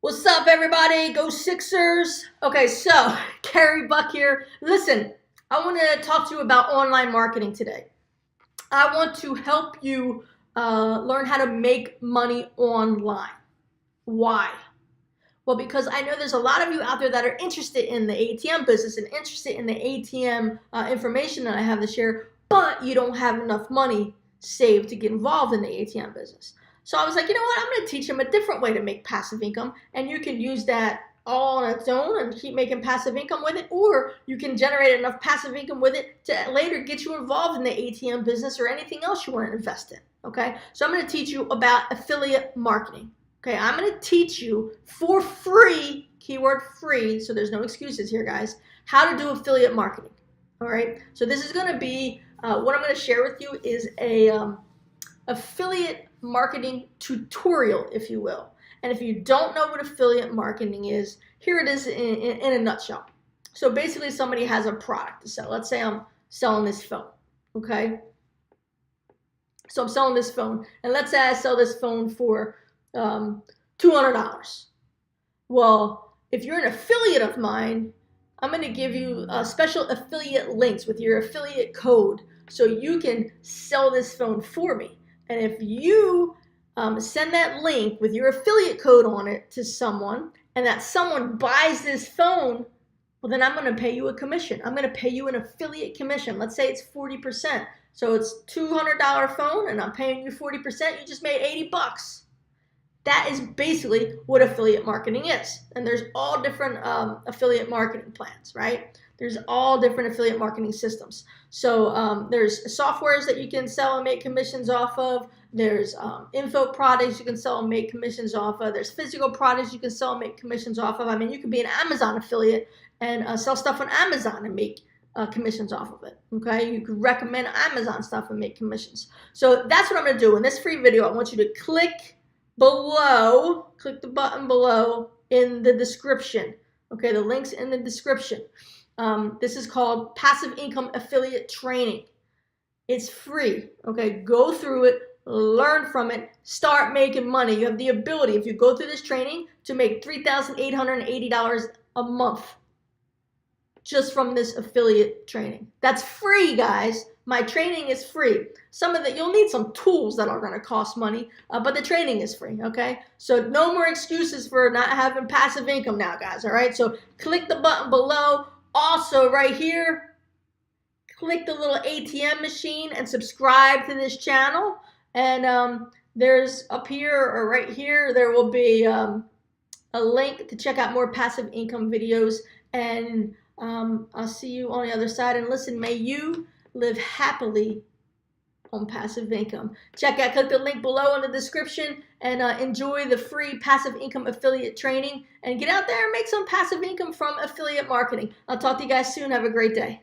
What's up, everybody? Go Sixers. Okay, so Carrie Buck here. Listen, I want to talk to you about online marketing today. I want to help you learn how to make money online. Why? Well, because I know there's a lot of you out there that are interested in the ATM business and interested in the ATM information that I have to share, but you don't have enough money saved to get involved in the ATM business. So I was like, you know what? I'm going to teach them a different way to make passive income, and you can use that all on its own and keep making passive income with it, or you can generate enough passive income with it to later get you involved in the ATM business or anything else you want to invest in. Okay, so I'm going to teach you about affiliate marketing. Okay, I'm going to teach you for free, keyword free, so there's no excuses here, guys, how to do affiliate marketing. All right, so this is going to be, what I'm going to share with you is a affiliate marketing tutorial, if you will. And if you don't know what affiliate marketing is, here it is in a nutshell. So basically somebody has a product to sell. Let's say I'm selling this phone, okay? So I'm selling this phone, and let's say I sell this phone for $200. Well, if you're an affiliate of mine, I'm going to give you special affiliate links with your affiliate code so you can sell this phone for me. And if you send that link with your affiliate code on it to someone, and that someone buys this phone, well, then I'm going to pay you a commission. I'm going to pay you an affiliate commission. Let's say it's 40%. So it's $200 phone, and I'm paying you 40%. You just made 80 bucks. That is basically what affiliate marketing is. And there's all different affiliate marketing plans, right? There's all different affiliate marketing systems. So there's softwares that you can sell and make commissions off of. There's info products you can sell and make commissions off of. There's physical products you can sell and make commissions off of. I mean, you could be an Amazon affiliate and sell stuff on Amazon and make commissions off of it, okay? You could recommend Amazon stuff and make commissions. So that's what I'm going to do. In this free video, I want you to click below, click the button below in the description, okay? The link's in the description. This is called Passive Income Affiliate Training. It's free, okay? Go through it, learn from it, start making money. You have the ability, if you go through this training, to make $3,880 a month just from this affiliate training. That's free, guys. My training is free. Some of that, you'll need some tools that are going to cost money, but the training is free, okay? So no more excuses for not having passive income now, guys, all right? So click the button below. Also, right here, click the little ATM machine and subscribe to this channel. And there's up here or right here, there will be a link to check out more passive income videos. And I'll see you on the other side. And listen, may you live happily on passive income. Click the link below in the description and enjoy the free passive income affiliate training and get out there and make some passive income from affiliate marketing. I'll talk to you guys soon. Have a great day.